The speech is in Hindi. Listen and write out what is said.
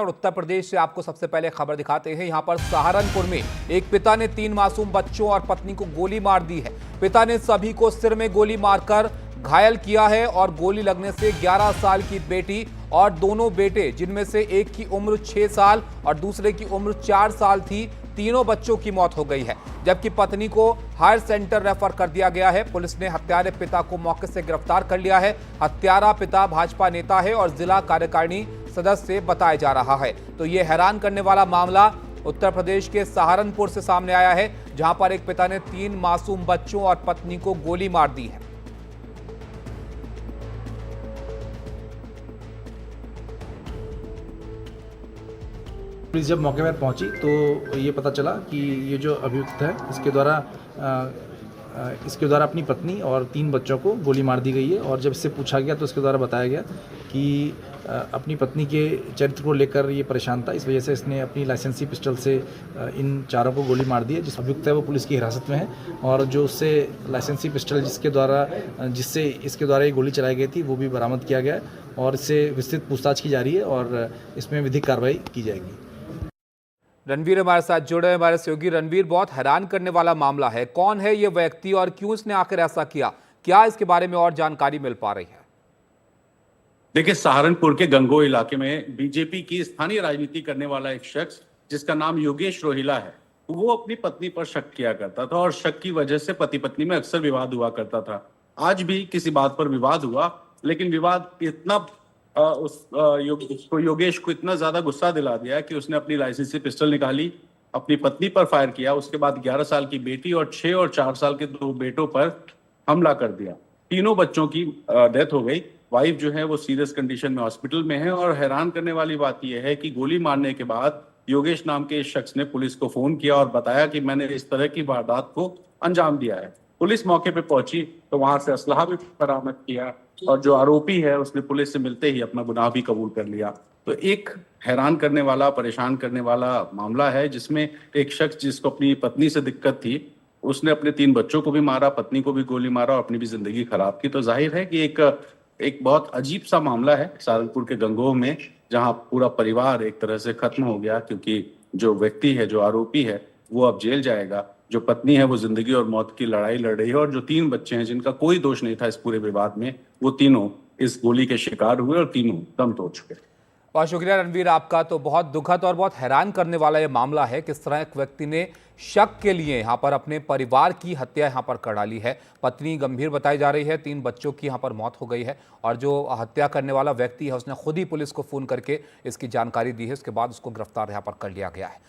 और उत्तर प्रदेश से आपको सबसे पहले खबर दिखाते हैं। यहां पर सहारनपुर में एक पिता ने 3 मासूम बच्चों और पत्नी को गोली मार दी है। पिता ने सभी को सिर में गोली मारकर घायल किया है और गोली लगने से 11 साल की बेटी और दोनों बेटे, जिनमें से एक की उम्र 6 साल और दूसरे की उम्र 4 साल थी, तीनों बच्चों की मौत हो गई है, जबकि पत्नी को हायर सेंटर रेफर कर दिया गया है। पुलिस ने हत्यारे पिता को मौके से गिरफ्तार कर लिया है। हत्यारा पिता भाजपा नेता है और जिला कार्यकारिणी सदस्य बताया जा रहा है। तो ये हैरान करने वाला मामला उत्तर प्रदेश के सहारनपुर से सामने आया है, जहां पर एक पिता ने 3 मासूम बच्चों और पत्नी को गोली मार दी है। पुलिस जब मौके पर पहुंची तो ये पता चला कि ये जो अभियुक्त है इसके द्वारा अपनी पत्नी और 3 बच्चों को गोली मार दी गई है। और जब इससे पूछा गया तो इसके द्वारा बताया गया कि अपनी पत्नी के चरित्र को लेकर ये परेशान था, इस वजह से इसने अपनी लाइसेंसी पिस्टल से इन चारों को गोली मार दी है। जिस अभियुक्त है वो पुलिस की हिरासत में है और जो उससे लाइसेंसी पिस्टल जिससे इसके द्वारा ये गोली चलाई गई थी वो भी बरामद किया गया है और इससे विस्तृत पूछताछ की जा रही है और इसमें विधिक कार्रवाई की जाएगी। रणवीर हमारे साथ जुड़े हैं, हमारे सहयोगी। रणवीर, बहुत हैरान करने वाला मामला है। कौन है ये व्यक्ति और क्यों इसने आखिर ऐसा किया? क्या इसके बारे में और जानकारी मिल पा रही है? देखिए, सहारनपुर के गंगोह इलाके में बीजेपी की स्थानीय राजनीति करने वाला एक शख्स जिसका नाम योगेश रोहिला है, वो अपनी पत्नी पर शक किया करता था और शक की वजह से पति पत्नी में अक्सर विवाद हुआ करता था। आज भी किसी बात पर विवाद हुआ, लेकिन विवाद इतना योगेश को इतना ज्यादा गुस्सा दिला दिया कि उसने अपनी लाइसेंसी पिस्टल निकाली, अपनी पत्नी पर फायर किया। उसके बाद 11 साल की बेटी और 6 और 4 साल के 2 बेटों पर हमला कर दिया। तीनों बच्चों की डेथ हो गई। वाइफ जो है वो सीरियस कंडीशन में हॉस्पिटल में है। और हैरान करने वाली बात यह है कि गोली मारने के बाद योगेश नाम के इस शख्स ने पुलिस को फोन किया और बताया कि मैंने इस तरह की वारदात को अंजाम दिया है। पुलिस मौके पे पहुंची तो वहां से असलहा भी बरामद किया और जो आरोपी है उसने पुलिस से मिलते ही अपना गुनाह भी कबूल कर लिया। तो एक हैरान करने वाला, परेशान करने वाला मामला है, जिसमें एक शख्स जिसको अपनी पत्नी से दिक्कत थी, उसने अपने 3 बच्चों को भी मारा, पत्नी को भी गोली मारा और अपनी भी जिंदगी खराब की। तो जाहिर है कि एक बहुत अजीब सा मामला है सहारनपुर के गंगोह में, जहां पूरा परिवार एक तरह से खत्म हो गया, क्योंकि जो व्यक्ति है, जो आरोपी है, वो अब जेल जाएगा। जो पत्नी है वो जिंदगी और मौत की लड़ाई लड़ रही है और जो 3 बच्चे हैं जिनका कोई दोष नहीं था इस पूरे विवाद में, वो तीनों इस गोली के शिकार हुए और तीनों दम तोड़ चुके। बहुत शुक्रिया रणवीर आपका। तो बहुत दुखद और बहुत हैरान करने वाला ये मामला है, किस तरह एक व्यक्ति ने शक के लिए यहाँ पर अपने परिवार की हत्या यहाँ पर कर डाली है। पत्नी गंभीर बताई जा रही है, 3 बच्चों की यहाँ पर मौत हो गई है और जो हत्या करने वाला व्यक्ति है उसने खुद ही पुलिस को फोन करके इसकी जानकारी दी है। उसके बाद उसको गिरफ्तार यहाँ पर कर लिया गया है।